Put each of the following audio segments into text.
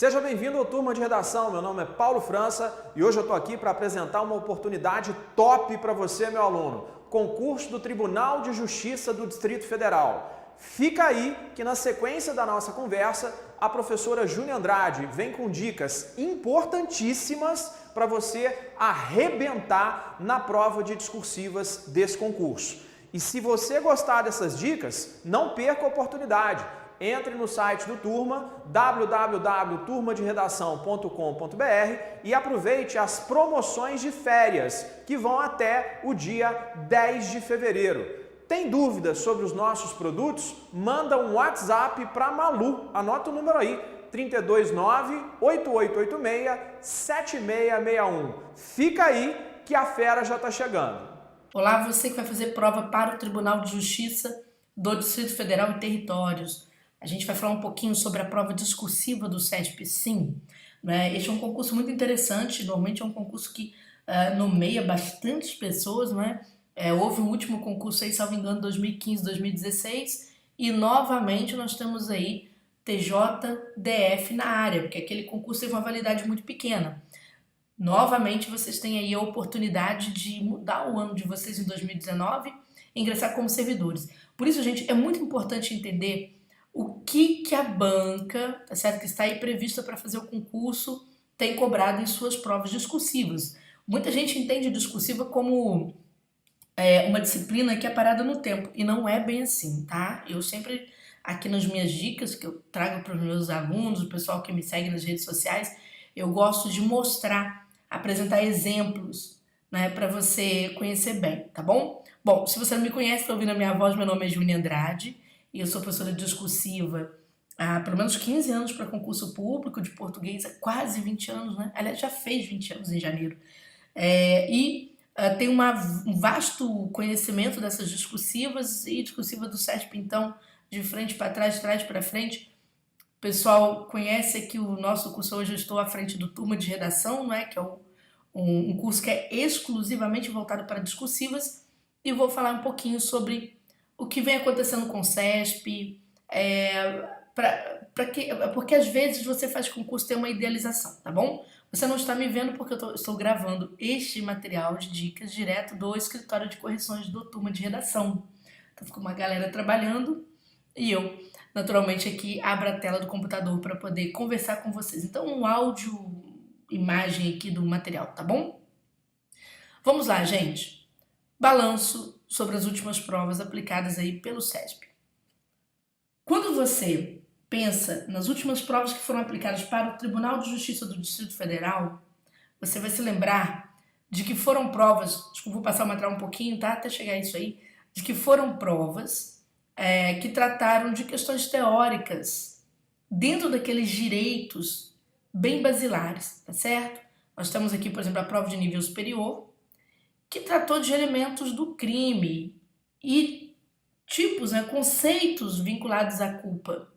Seja bem-vindo ao Turma de Redação, meu nome é Paulo França e hoje eu estou aqui para apresentar uma oportunidade top para você, meu aluno. Concurso do Tribunal de Justiça do Distrito Federal. Fica aí que na sequência da nossa conversa, a professora Júnia Andrade vem com dicas importantíssimas para você arrebentar na prova de discursivas desse concurso. E se você gostar dessas dicas, não perca a oportunidade. Entre no site do Turma, www.turmaderedação.com.br e aproveite as promoções de férias, que vão até o dia 10 de fevereiro. Tem dúvidas sobre os nossos produtos? Manda um WhatsApp para Malu. Anota o número aí, 329-8886-7661. Fica aí que a fera já está chegando. Olá, você que vai fazer prova para o Tribunal de Justiça do Distrito Federal e Territórios. A gente vai falar um pouquinho sobre a prova discursiva do CESP-Sim. Né? Este é um concurso muito interessante, normalmente é um concurso que nomeia bastantes pessoas. Né? Houve um último concurso aí, salvo engano, 2015, 2016, e novamente nós temos aí TJDF na área, porque aquele concurso teve uma validade muito pequena. Novamente vocês têm aí a oportunidade de mudar o ano de vocês em 2019 e ingressar como servidores. Por isso, gente, é muito importante entender o que a banca, tá certo, que está aí prevista para fazer o concurso, tem cobrado em suas provas discursivas. Muita gente entende discursiva como uma disciplina que é parada no tempo, e não é bem assim, tá? Eu sempre, aqui nas minhas dicas que eu trago para os meus alunos, o pessoal que me segue nas redes sociais, eu gosto de mostrar, apresentar exemplos, né, para você conhecer bem, tá bom? Bom, se você não me conhece, está ouvindo a minha voz, meu nome é Júnia Andrade, e eu sou professora discursiva há pelo menos 15 anos para concurso público de português, há quase 20 anos, né? Aliás, já fez 20 anos em janeiro. Tenho um vasto conhecimento dessas discursivas e discursiva do CESP, então, de frente para trás, de trás para frente. O pessoal conhece aqui o nosso curso, hoje eu estou à frente do Turma de Redação, não é? Que é um curso que é exclusivamente voltado para discursivas, e vou falar um pouquinho sobre o que vem acontecendo com o CESP, porque às vezes você faz concurso ter uma idealização, tá bom? Você não está me vendo porque eu estou gravando este material de dicas direto do escritório de correções do Turma de Redação. Então fica uma galera trabalhando e eu, naturalmente, aqui abro a tela do computador para poder conversar com vocês. Então, um áudio, imagem aqui do material, tá bom? Vamos lá, gente. Balanço sobre as últimas provas aplicadas aí pelo CESP. Quando você pensa nas últimas provas que foram aplicadas para o Tribunal de Justiça do Distrito Federal, você vai se lembrar de que foram provas, acho que eu vou passar o material um pouquinho, tá? Até chegar a isso aí, de que foram provas que trataram de questões teóricas dentro daqueles direitos bem basilares, tá certo? Nós temos aqui, por exemplo, a prova de nível superior, que tratou de elementos do crime e tipos, né, conceitos vinculados à culpa.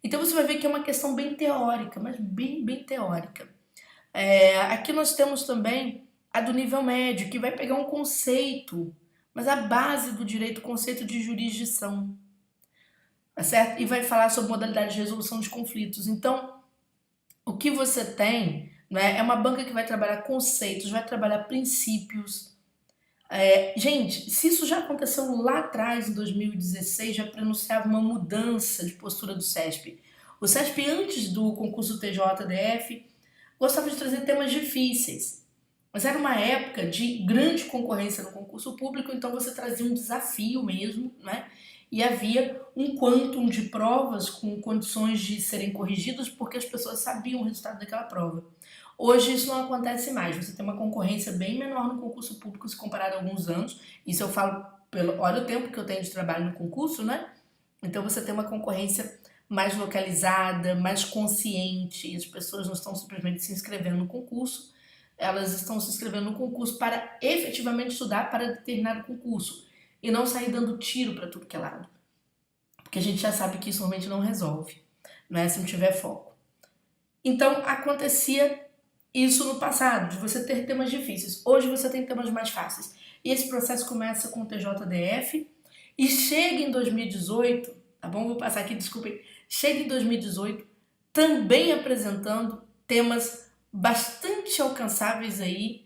Então você vai ver que é uma questão bem teórica, mas bem teórica. Aqui nós temos também a do nível médio, que vai pegar um conceito, mas a base do direito, o conceito de jurisdição, tá certo? E vai falar sobre modalidade de resolução de conflitos. Então, o que você tem, né, é uma banca que vai trabalhar conceitos, vai trabalhar princípios. Gente, se isso já aconteceu lá atrás, em 2016, já prenunciava uma mudança de postura do CESP. O CESP, antes do concurso TJDF, gostava de trazer temas difíceis, mas era uma época de grande concorrência no concurso público, então você trazia um desafio mesmo, né? E havia um quantum de provas com condições de serem corrigidas porque as pessoas sabiam o resultado daquela prova. Hoje isso não acontece mais, você tem uma concorrência bem menor no concurso público se comparado a alguns anos. Isso eu falo olha o tempo que eu tenho de trabalho no concurso, né? Então você tem uma concorrência mais localizada, mais consciente, as pessoas não estão simplesmente se inscrevendo no concurso, elas estão se inscrevendo no concurso para efetivamente estudar para determinado concurso e não sair dando tiro para tudo que é lado, porque a gente já sabe que isso normalmente não resolve, né, se não tiver foco. Então acontecia isso no passado, de você ter temas difíceis. Hoje você tem temas mais fáceis. E esse processo começa com o TJDF e chega em 2018, tá bom? Vou passar aqui, desculpem. Chega em 2018 também apresentando temas bastante alcançáveis aí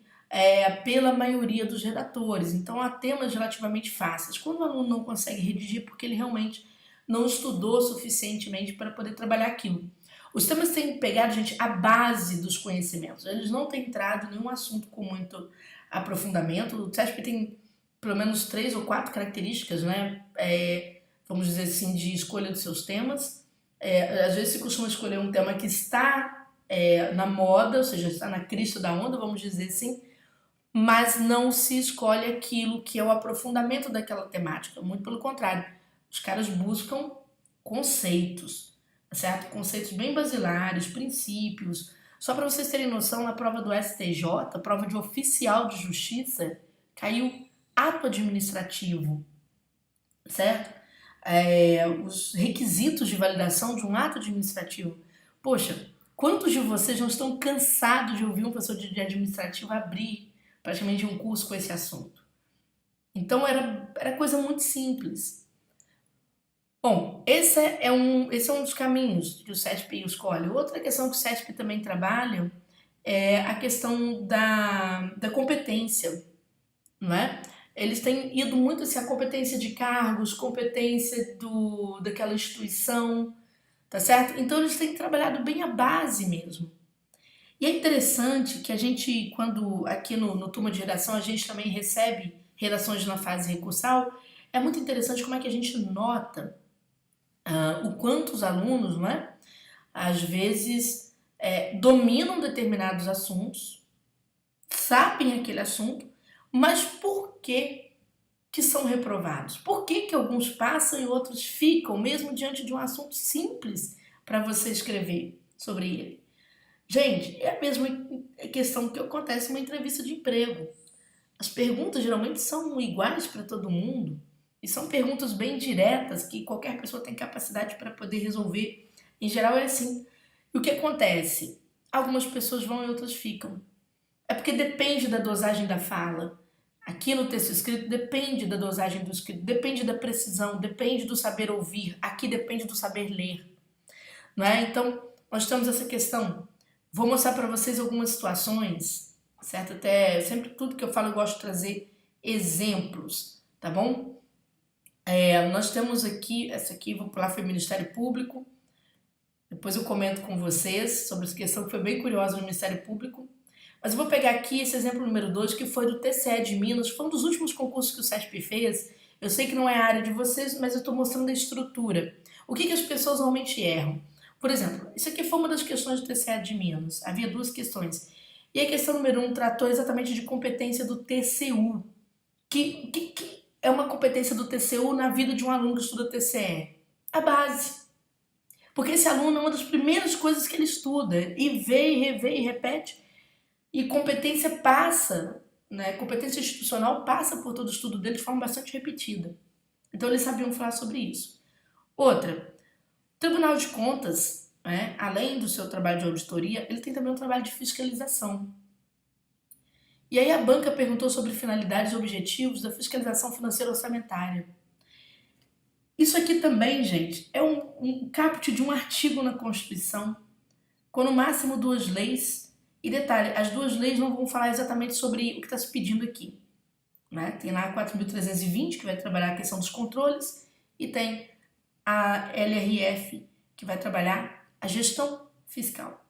pela maioria dos redatores. Então, há temas relativamente fáceis. Quando o aluno não consegue redigir, porque ele realmente não estudou suficientemente para poder trabalhar aquilo. Os temas têm pegado, gente, a base dos conhecimentos. Eles não têm entrado em nenhum assunto com muito aprofundamento. O CESP tem pelo menos 3 ou 4 características, né? Vamos dizer assim, de escolha dos seus temas. Às vezes se costuma escolher um tema que está na moda, ou seja, está na crista da onda, vamos dizer assim, mas não se escolhe aquilo que é o aprofundamento daquela temática. Muito pelo contrário, os caras buscam conceitos, certo? Conceitos bem basilares, princípios. Só para vocês terem noção, na prova do STJ, prova de oficial de justiça, caiu ato administrativo, certo? Os requisitos de validação de um ato administrativo. Poxa, quantos de vocês não estão cansados de ouvir um professor de administrativo abrir praticamente um curso com esse assunto? Então era coisa muito simples. Bom, esse é um dos caminhos que o CESP escolhe. Outra questão que o CESP também trabalha é a questão da competência, não é? Eles têm ido muito assim, a competência de cargos, competência daquela instituição, tá certo? Então eles têm trabalhado bem a base mesmo. E é interessante que a gente, quando aqui no Turma de Redação, a gente também recebe redações na fase recursal, é muito interessante como é que a gente nota o quanto os alunos, né, às vezes dominam determinados assuntos, sabem aquele assunto, mas por que são reprovados? Por que alguns passam e outros ficam, mesmo diante de um assunto simples para você escrever sobre ele? Gente, é a mesma questão que acontece numa entrevista de emprego. As perguntas geralmente são iguais para todo mundo e são perguntas bem diretas que qualquer pessoa tem capacidade para poder resolver. Em geral é assim. E o que acontece? Algumas pessoas vão e outras ficam. É porque depende da dosagem da fala. Aqui no texto escrito depende da dosagem do escrito, depende da precisão, depende do saber ouvir. Aqui depende do saber ler. Não é? Então, nós temos essa questão. Vou mostrar para vocês algumas situações, certo? Até sempre tudo que eu falo eu gosto de trazer exemplos, tá bom? Nós temos aqui, essa aqui, vou pular, foi o Ministério Público. Depois eu comento com vocês sobre essa questão que foi bem curiosa no Ministério Público. Mas eu vou pegar aqui esse exemplo número 2, que foi do TCE de Minas, foi um dos últimos concursos que o CESP fez. Eu sei que não é a área de vocês, mas eu estou mostrando a estrutura. O que as pessoas normalmente erram? Por exemplo, isso aqui foi uma das questões do TCE de Minas. Havia 2 questões. E a questão número 1 tratou exatamente de competência do TCU. Que é uma competência do TCU na vida de um aluno que estuda TCE? A base. Porque esse aluno é uma das primeiras coisas que ele estuda. E vê, e revê, e repete. E competência passa, né? Competência institucional passa por todo o estudo dele de forma bastante repetida. Então eles sabiam falar sobre isso. Outra, Tribunal de Contas, né, além do seu trabalho de auditoria, ele tem também um trabalho de fiscalização. E aí a banca perguntou sobre finalidades e objetivos da fiscalização financeira orçamentária. Isso aqui também, gente, é um caput de um artigo na Constituição, com no máximo 2 leis. E detalhe, as 2 leis não vão falar exatamente sobre o que está se pedindo aqui. Né? Tem lá a 4.320, que vai trabalhar a questão dos controles, e tem a LRF, que vai trabalhar a gestão fiscal.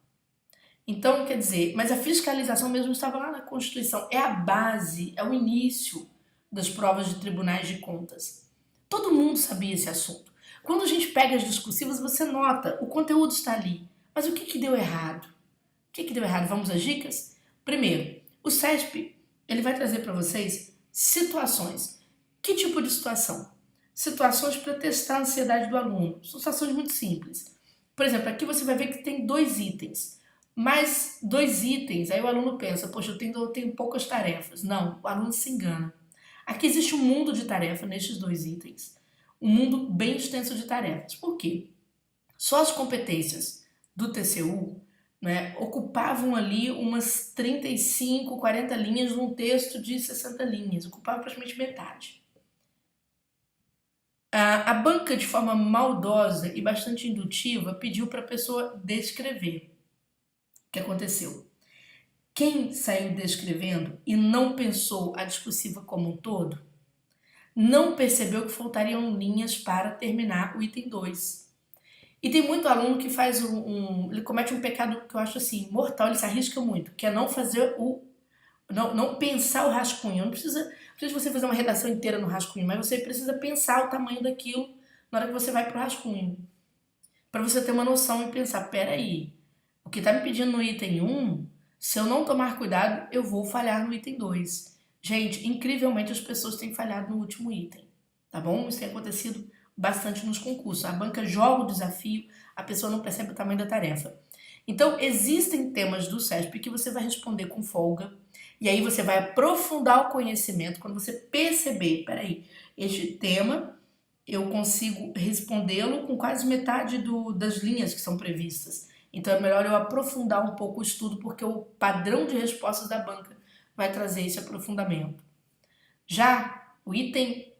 Então, quer dizer, mas a fiscalização mesmo estava lá na Constituição. É a base, é o início das provas de tribunais de contas. Todo mundo sabia esse assunto. Quando a gente pega as discursivas, você nota, o conteúdo está ali. Mas o que deu errado? O que deu errado? Vamos às dicas? Primeiro, o CESP, ele vai trazer para vocês situações. Que tipo de situação? Situações para testar a ansiedade do aluno. São situações muito simples. Por exemplo, aqui você vai ver que tem 2 itens. Mais 2 itens, aí o aluno pensa, poxa, eu tenho poucas tarefas. Não, o aluno se engana. Aqui existe um mundo de tarefa nestes 2 itens. Um mundo bem extenso de tarefas. Por quê? Só as competências do TCU, né, ocupavam ali umas 35, 40 linhas num texto de 60 linhas. Ocupava praticamente metade. A banca, de forma maldosa e bastante indutiva, pediu para a pessoa descrever. O que aconteceu? Quem saiu descrevendo e não pensou a discursiva como um todo, não percebeu que faltariam linhas para terminar o item 2. E tem muito aluno que faz ele comete um pecado que eu acho assim, mortal, ele se arrisca muito, que é não fazer não pensar o rascunho. Não precisa você fazer uma redação inteira no rascunho, mas você precisa pensar o tamanho daquilo na hora que você vai pro rascunho. Para você ter uma noção e pensar, peraí, o que está me pedindo no item 1, se eu não tomar cuidado, eu vou falhar no item 2. Gente, incrivelmente as pessoas têm falhado no último item, tá bom? Isso tem acontecido bastante nos concursos. A banca joga o desafio, a pessoa não percebe o tamanho da tarefa. Então, existem temas do CESP que você vai responder com folga, e aí você vai aprofundar o conhecimento quando você perceber, peraí, este tema eu consigo respondê-lo com quase metade das linhas que são previstas. Então é melhor eu aprofundar um pouco o estudo, porque o padrão de respostas da banca vai trazer esse aprofundamento. Já o item,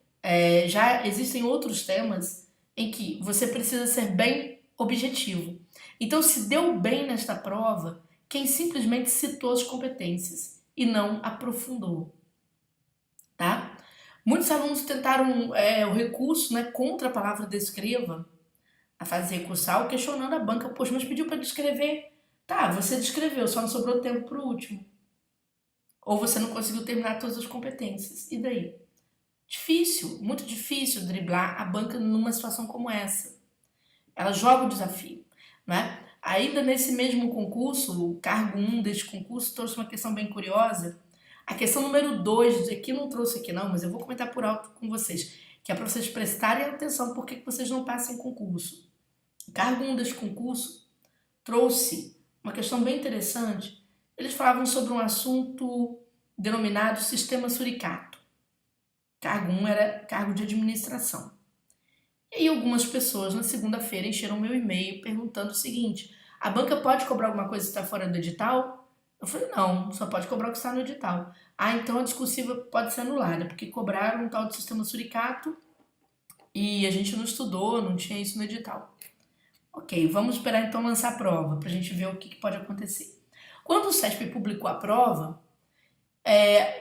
já existem outros temas em que você precisa ser bem objetivo. Então, se deu bem nesta prova quem simplesmente citou as competências e não aprofundou, tá? Muitos alunos tentaram o recurso, né, contra a palavra descreva, a fase recursal, questionando a banca. Poxa, mas pediu para descrever. Tá, você descreveu, só não sobrou tempo para o último. Ou você não conseguiu terminar todas as competências. E daí? Difícil, muito difícil driblar a banca numa situação como essa. Ela joga o desafio, né? Ainda nesse mesmo concurso, o cargo 1 deste concurso trouxe uma questão bem curiosa. A questão número 2, aqui não trouxe aqui não, mas eu vou comentar por alto com vocês, que é para vocês prestarem atenção por que vocês não passam em concurso. O cargo 1 deste concurso trouxe uma questão bem interessante. Eles falavam sobre um assunto denominado sistema suricato. Cargo 1 era cargo de administração. E aí algumas pessoas na segunda-feira encheram meu e-mail perguntando o seguinte: a banca pode cobrar alguma coisa que está fora do edital? Eu falei, não, só pode cobrar o que está no edital. Ah, então a discursiva pode ser anulada, porque cobraram um tal de sistema suricato e a gente não estudou, não tinha isso no edital. Ok, vamos esperar então lançar a prova, para a gente ver o que pode acontecer. Quando o CESP publicou a prova,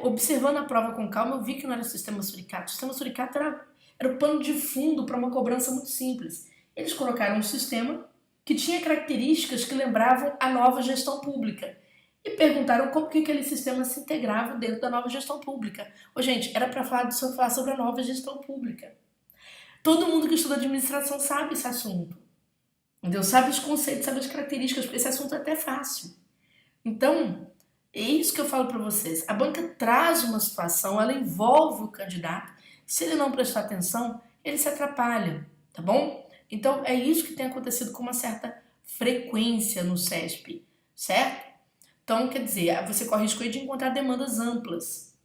observando a prova com calma, eu vi que não era sistema suricato. O sistema suricato era o pano de fundo para uma cobrança muito simples. Eles colocaram um sistema que tinha características que lembravam a nova gestão pública. E perguntaram como que aquele sistema se integrava dentro da nova gestão pública. Gente, era para falar sobre a nova gestão pública. Todo mundo que estuda administração sabe esse assunto. Entendeu? Sabe os conceitos, sabe as características, porque esse assunto é até fácil. Então, é isso que eu falo para vocês. A banca traz uma situação, ela envolve o candidato. Se ele não prestar atenção, ele se atrapalha, tá bom? Então, é isso que tem acontecido com uma certa frequência no CESP, certo? Então, quer dizer, você corre risco de encontrar demandas amplas.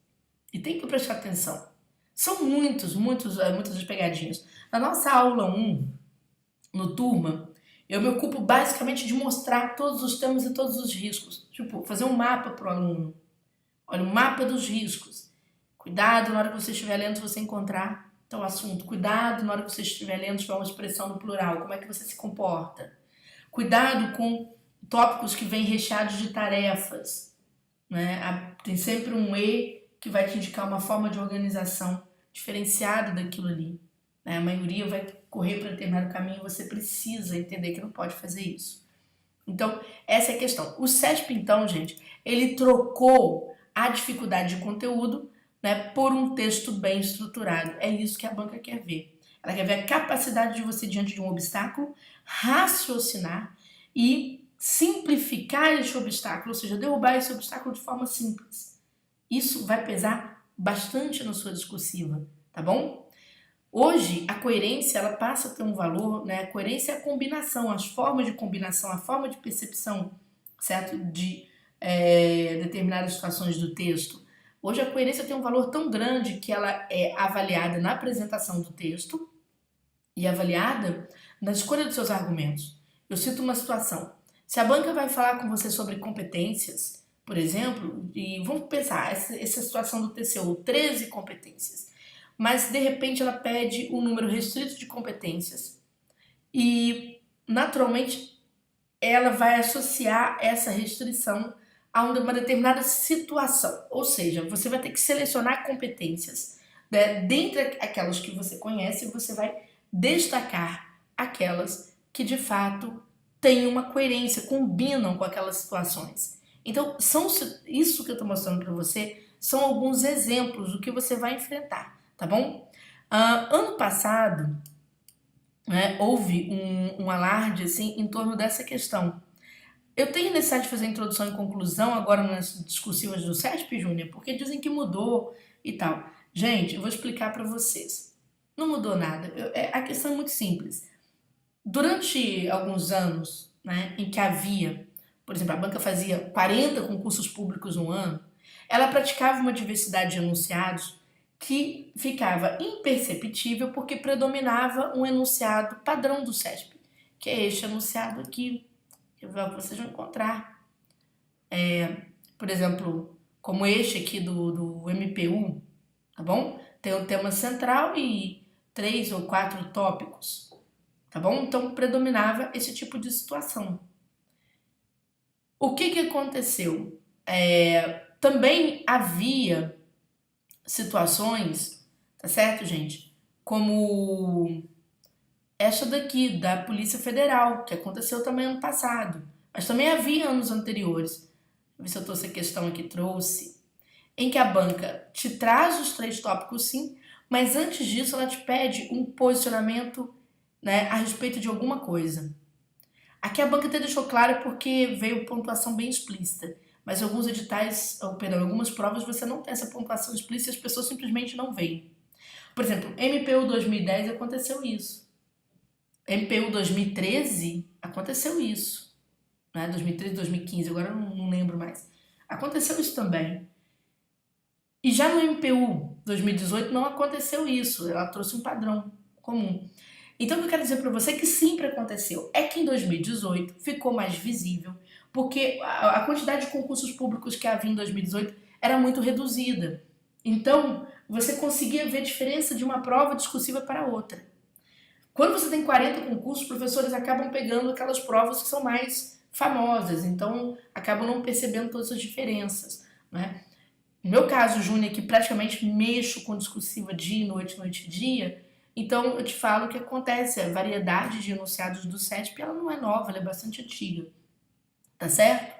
E tem que prestar atenção. São muitas as pegadinhas. Na nossa aula 1, no Turma, eu me ocupo basicamente de mostrar todos os temas e todos os riscos. Tipo, fazer um mapa para o aluno. Olha, o mapa dos riscos. Cuidado na hora que você estiver lendo se você encontrar tal assunto. Cuidado na hora que você estiver lendo se tiver uma expressão no plural. Como é que você se comporta. Cuidado com tópicos que vêm recheados de tarefas, né? Tem sempre um E que vai te indicar uma forma de organização diferenciada daquilo ali, né? A maioria vai correr para determinado caminho e você precisa entender que não pode fazer isso. Então, essa é a questão. O CESP, então, gente, ele trocou a dificuldade de conteúdo, né, por um texto bem estruturado. É isso que a banca quer ver. Ela quer ver a capacidade de você, diante de um obstáculo, raciocinar e simplificar esse obstáculo, ou seja, derrubar esse obstáculo de forma simples. Isso vai pesar bastante na sua discursiva, tá bom? Hoje, a coerência, ela passa a ter um valor, né? A coerência é a combinação, as formas de combinação, a forma de percepção, certo? De determinadas situações do texto. Hoje, a coerência tem um valor tão grande que ela é avaliada na apresentação do texto e avaliada na escolha dos seus argumentos. Eu cito uma situação. Se a banca vai falar com você sobre competências, por exemplo, e vamos pensar, essa situação do TCU, 13 competências, mas de repente ela pede um número restrito de competências e naturalmente ela vai associar essa restrição a uma determinada situação, ou seja, você vai ter que selecionar competências, né? Dentre aquelas que você conhece, você vai destacar aquelas que de fato têm uma coerência, combinam com aquelas situações. Então, isso que eu estou mostrando para você são alguns exemplos do que você vai enfrentar, tá bom? Ano passado, né, houve um alarde assim, em torno dessa questão. Eu tenho necessidade de fazer introdução e conclusão agora nas discursivas do CESP, Júnior, porque dizem que mudou e tal. Gente, eu vou explicar para vocês. Não mudou nada. A questão é muito simples. Durante alguns anos, né, em que havia, por exemplo, a banca fazia 40 concursos públicos no ano, ela praticava uma diversidade de enunciados que ficava imperceptível porque predominava um enunciado padrão do CESP, que é este enunciado aqui, que vocês vão encontrar. Por exemplo, como este aqui do MPU, tá bom? Tem o tema central e 3 ou 4 tópicos, tá bom? Então predominava esse tipo de situação. O que aconteceu? Também havia situações, tá certo, gente? Como essa daqui, da Polícia Federal, que aconteceu também ano passado. Mas também havia anos anteriores. Vou ver se eu trouxe a questão aqui, trouxe. Em que a banca te traz os 3 tópicos, sim, mas antes disso ela te pede um posicionamento, né, a respeito de alguma coisa. Aqui a banca até deixou claro porque veio pontuação bem explícita. Mas em alguns editais, em algumas provas você não tem essa pontuação explícita e as pessoas simplesmente não veem. Por exemplo, MPU 2010 aconteceu isso. MPU 2013 aconteceu isso. Né? 2013, 2015, agora eu não lembro mais. Aconteceu isso também. E já no MPU 2018 não aconteceu isso. Ela trouxe um padrão comum. Então o que eu quero dizer para você é que sempre aconteceu. É que em 2018 ficou mais visível, porque a quantidade de concursos públicos que havia em 2018 era muito reduzida. Então, você conseguia ver a diferença de uma prova discursiva para outra. Quando você tem 40 concursos, os professores acabam pegando aquelas provas que são mais famosas, então acabam não percebendo todas as diferenças, né? No meu caso, Júnior, que praticamente mexo com discursiva dia e noite, noite e dia, então eu te falo o que acontece. A variedade de enunciados do CESP, ela não é nova, ela é bastante antiga. Tá certo?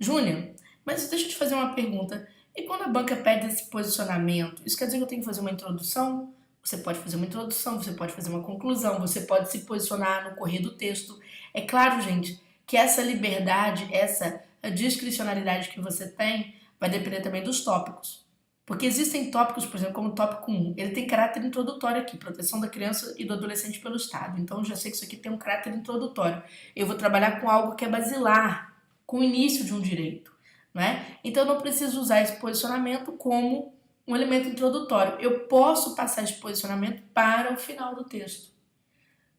Júnior, mas deixa eu te fazer uma pergunta. E quando a banca pede esse posicionamento, isso quer dizer que eu tenho que fazer uma introdução? Você pode fazer uma introdução, você pode fazer uma conclusão, você pode se posicionar no correr do texto. É claro, gente, que essa liberdade, essa discricionalidade que você tem, vai depender também dos tópicos. Porque existem tópicos, por exemplo, como o tópico 1, ele tem caráter introdutório aqui, proteção da criança e do adolescente pelo Estado. Então, eu já sei que isso aqui tem um caráter introdutório. Eu vou trabalhar com algo que é basilar, com o início de um direito, né? Então, eu não preciso usar esse posicionamento como um elemento introdutório. Eu posso passar esse posicionamento para o final do texto.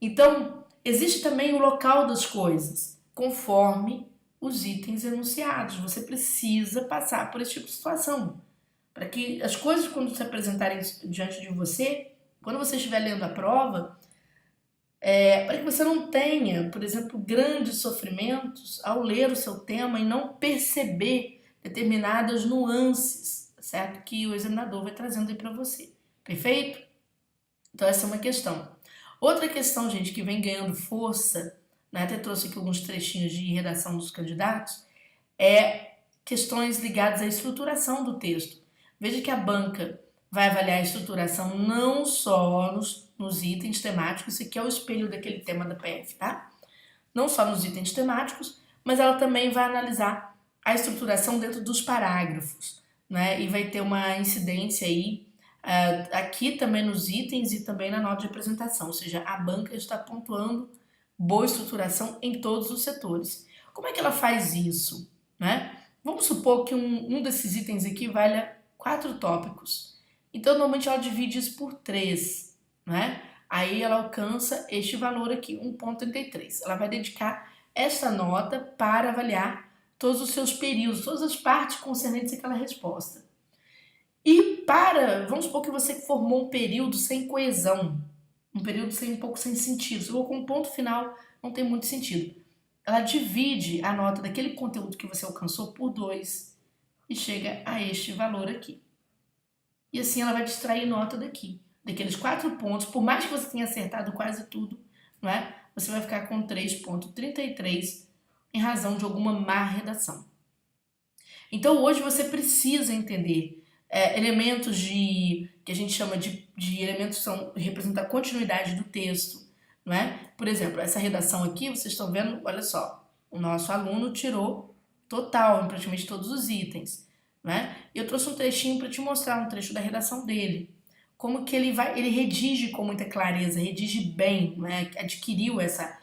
Então, existe também o local das coisas, conforme os itens enunciados. Você precisa passar por esse tipo de situação. Para que as coisas, quando se apresentarem diante de você, quando você estiver lendo a prova, para que você não tenha, por exemplo, grandes sofrimentos ao ler o seu tema e não perceber determinadas nuances, certo? Que o examinador vai trazendo aí para você. Perfeito? Então essa é uma questão. Outra questão, gente, que vem ganhando força, né, até trouxe aqui alguns trechinhos de redação dos candidatos, é questões ligadas à estruturação do texto. Veja que a banca vai avaliar a estruturação não só nos itens temáticos, isso aqui é o espelho daquele tema da PF, tá? Não só nos itens temáticos, mas ela também vai analisar a estruturação dentro dos parágrafos, né? E vai ter uma incidência aí aqui também nos itens e também na nota de apresentação, ou seja, a banca está pontuando boa estruturação em todos os setores. Como é que ela faz isso, né? Vamos supor que um desses itens aqui valha 4 tópicos. Então, normalmente ela divide isso por 3, né? Aí ela alcança este valor aqui, 1,33. Ela vai dedicar essa nota para avaliar todos os seus períodos, todas as partes concernentes àquela resposta. E vamos supor que você formou um período sem coesão, um período um pouco sem sentido. Se eu vou com um ponto final, não tem muito sentido. Ela divide a nota daquele conteúdo que você alcançou por 2 e chega a este valor aqui. E assim ela vai te extrair nota daqui. Daqueles 4 pontos, por mais que você tenha acertado quase tudo, não é? Você vai ficar com 3,33 em razão de alguma má redação. Então hoje você precisa entender elementos que a gente chama de elementos que são representam a continuidade do texto, não é? Por exemplo, essa redação aqui, vocês estão vendo, olha só, o nosso aluno tirou total em praticamente todos os itens, não é? Eu trouxe um trechinho para te mostrar um trecho da redação dele, como que ele redige com muita clareza, redige bem, não é? Adquiriu essa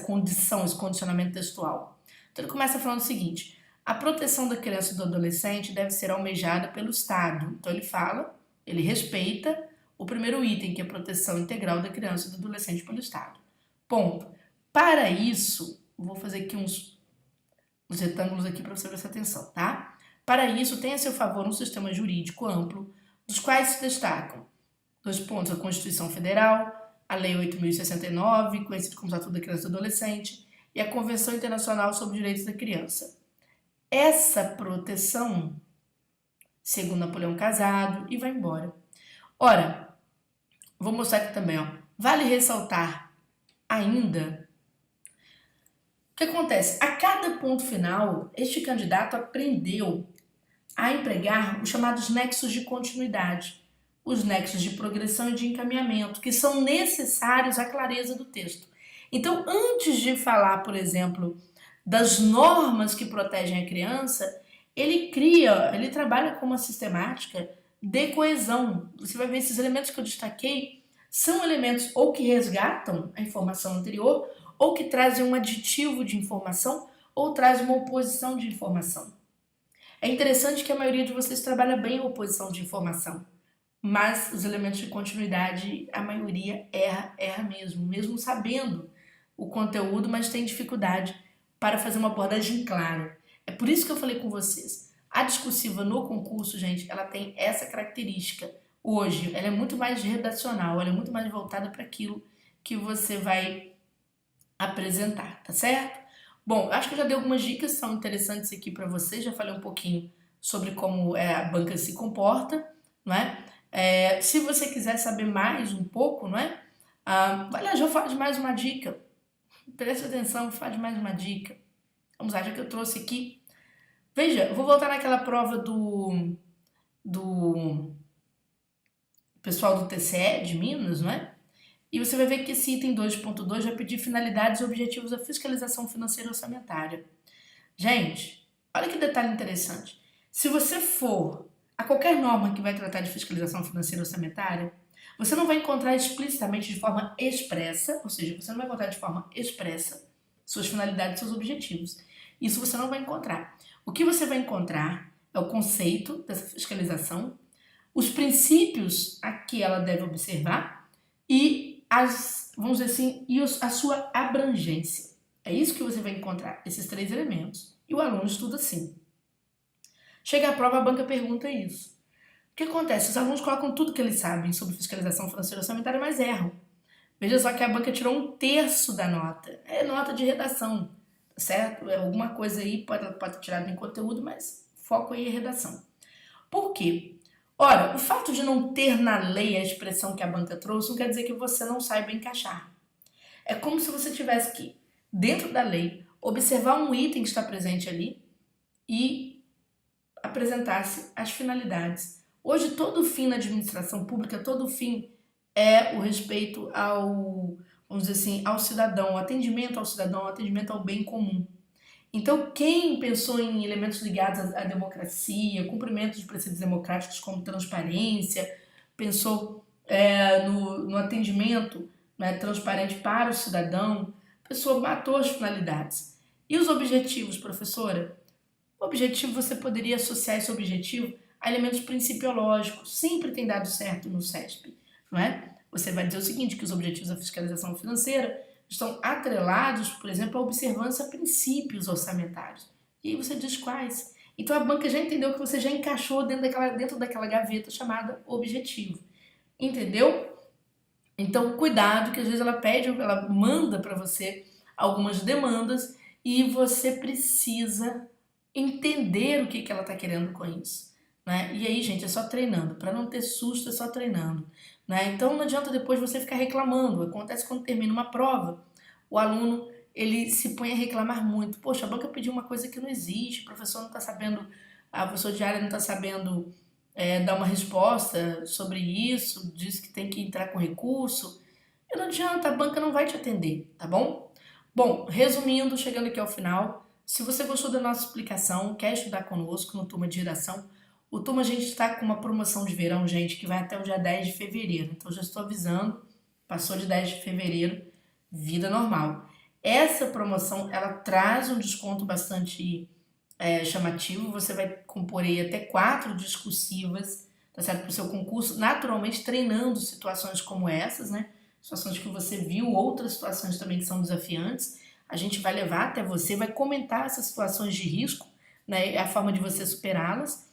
condição, esse condicionamento textual. Então ele começa falando o seguinte: a proteção da criança e do adolescente deve ser almejada pelo Estado. Então ele respeita o primeiro item, que é a proteção integral da criança e do adolescente pelo Estado. Ponto. Para isso, vou fazer aqui uns retângulos aqui para você prestar atenção, tá? Para isso, tem a seu favor um sistema jurídico amplo, dos quais se destacam 2 pontos: a Constituição Federal, a Lei 8.069, conhecida como Estatuto da Criança e do Adolescente, e a Convenção Internacional sobre os Direitos da Criança. Essa proteção, segundo Napoleão Casado, e vai embora. Ora, vou mostrar aqui também, ó. Vale ressaltar ainda o que acontece. A cada ponto final, este candidato aprendeu a empregar os chamados nexos de continuidade, os nexos de progressão e de encaminhamento, que são necessários à clareza do texto. Então, antes de falar, por exemplo, das normas que protegem a criança, ele trabalha com uma sistemática de coesão. Você vai ver esses elementos que eu destaquei, são elementos ou que resgatam a informação anterior, ou que trazem um aditivo de informação, ou trazem uma oposição de informação. É interessante que a maioria de vocês trabalha bem a oposição de informação, mas os elementos de continuidade, a maioria erra mesmo sabendo o conteúdo, mas tem dificuldade para fazer uma abordagem clara. É por isso que eu falei com vocês. A discursiva no concurso, gente, ela tem essa característica. Hoje, ela é muito mais redacional, ela é muito mais voltada para aquilo que você vai apresentar, tá certo? Bom, acho que eu já dei algumas dicas que são interessantes aqui para vocês. Já falei um pouquinho sobre como a banca se comporta, não é? Se você quiser saber mais um pouco, não é? Vai lá, já falo de mais uma dica. Preste atenção, faz mais uma dica. Vamos lá, já que eu trouxe aqui. Veja, eu vou voltar naquela prova do pessoal do TCE de Minas, não é? E você vai ver que esse item 2.2 vai pedir finalidades e objetivos da fiscalização financeira e orçamentária. Gente, olha que detalhe interessante. Se você for a qualquer norma que vai tratar de fiscalização financeira e orçamentária, você não vai encontrar explicitamente de forma expressa, ou seja, você não vai encontrar de forma expressa suas finalidades e seus objetivos. Isso você não vai encontrar. O que você vai encontrar é o conceito dessa fiscalização, os princípios a que ela deve observar e vamos dizer assim, a sua abrangência. É isso que você vai encontrar, esses 3 elementos. E o aluno estuda assim. Chega à prova, a banca pergunta isso. O que acontece? Os alunos colocam tudo que eles sabem sobre fiscalização financeira e orçamentária, mas erram. Veja só que a banca tirou 1/3 da nota. É nota de redação, certo? Alguma coisa aí pode tirar do conteúdo, mas foco aí é redação. Por quê? Ora, o fato de não ter na lei a expressão que a banca trouxe não quer dizer que você não saiba encaixar. É como se você tivesse que, dentro da lei, observar um item que está presente ali e apresentasse as finalidades. Hoje, todo fim na administração pública, todo fim é o respeito ao, vamos dizer assim, ao cidadão, atendimento ao cidadão, atendimento ao bem comum. Então, quem pensou em elementos ligados à democracia, cumprimento de preceitos democráticos como transparência, pensou no atendimento, né, transparente para o cidadão, a pessoa matou as finalidades. E os objetivos, professora? O objetivo, você poderia associar esse objetivo a elementos principiológicos. Sempre tem dado certo no CESP, não é? Você vai dizer o seguinte, que os objetivos da fiscalização financeira estão atrelados, por exemplo, à observância a princípios orçamentários. E aí você diz quais. Então a banca já entendeu que você já encaixou dentro daquela gaveta chamada objetivo. Entendeu? Então, cuidado, que às vezes ela manda para você algumas demandas e você precisa entender o que ela está querendo com isso, né? E aí, gente, é só treinando. Para não ter susto, é só treinando, né? Então, não adianta depois você ficar reclamando. Acontece quando termina uma prova, o aluno ele se põe a reclamar muito. Poxa, a banca pediu uma coisa que não existe, o professor não está sabendo, a professora de área não está sabendo dar uma resposta sobre isso, diz que tem que entrar com recurso. E não adianta, a banca não vai te atender, tá bom? Bom, resumindo, chegando aqui ao final, se você gostou da nossa explicação, quer estudar conosco no Turma de Redação, o Turma a gente está com uma promoção de verão, gente, que vai até o dia 10 de fevereiro. Então já estou avisando, passou de 10 de fevereiro, vida normal. Essa promoção, ela traz um desconto bastante chamativo, você vai compor aí até 4 discursivas, tá certo? Para o seu concurso, naturalmente treinando situações como essas, né? Situações que você viu, outras situações também que são desafiantes. A gente vai levar até você, vai comentar essas situações de risco, né? A forma de você superá-las.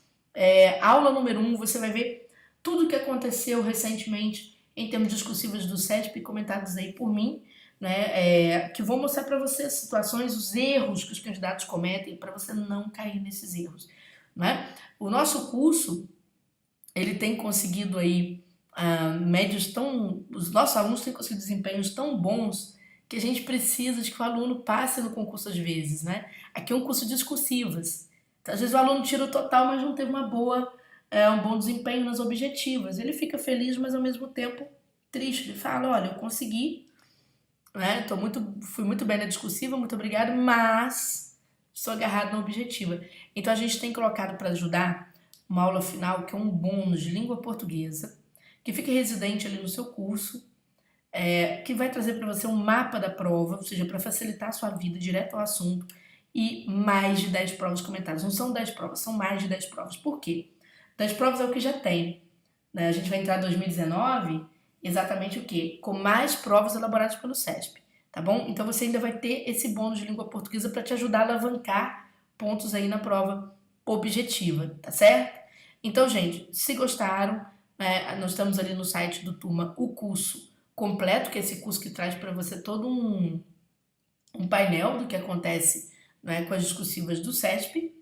Aula número 1, você vai ver tudo o que aconteceu recentemente em termos discursivos do CETP, comentados aí por mim, né, que vou mostrar para você as situações, os erros que os candidatos cometem, para você não cair nesses erros, né? O nosso curso, ele tem conseguido aí os nossos alunos têm conseguido desempenhos tão bons que a gente precisa de que o aluno passe no concurso às vezes, né? Aqui é um curso de discursivas, então, às vezes o aluno tira o total, mas não teve um bom desempenho nas objetivas. Ele fica feliz, mas ao mesmo tempo triste. Ele fala, olha, eu consegui, né? Fui muito bem na discursiva, muito obrigado, mas estou agarrado na objetiva. Então a gente tem colocado para ajudar uma aula final que é um bônus de língua portuguesa, que fica residente ali no seu curso, que vai trazer para você um mapa da prova, ou seja, para facilitar a sua vida, direto ao assunto, e mais de 10 provas comentadas. Não são 10 provas, são mais de 10 provas. Por quê? 10 provas é o que já tem, né? A gente vai entrar em 2019 exatamente o quê? Com mais provas elaboradas pelo CESP, tá bom? Então você ainda vai ter esse bônus de língua portuguesa para te ajudar a alavancar pontos aí na prova objetiva, tá certo? Então, gente, se gostaram, nós estamos ali no site do Turma, o curso completo, que é esse curso que traz para você todo um painel do que acontece, né, com as discursivas do CESP,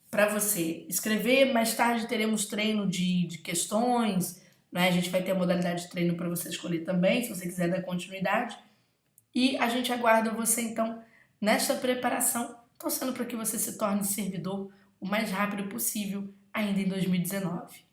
para você escrever. Mais tarde teremos treino de questões, né? A gente vai ter a modalidade de treino para você escolher também, se você quiser dar continuidade. E a gente aguarda você, então, nesta preparação, torcendo para que você se torne servidor o mais rápido possível, ainda em 2019.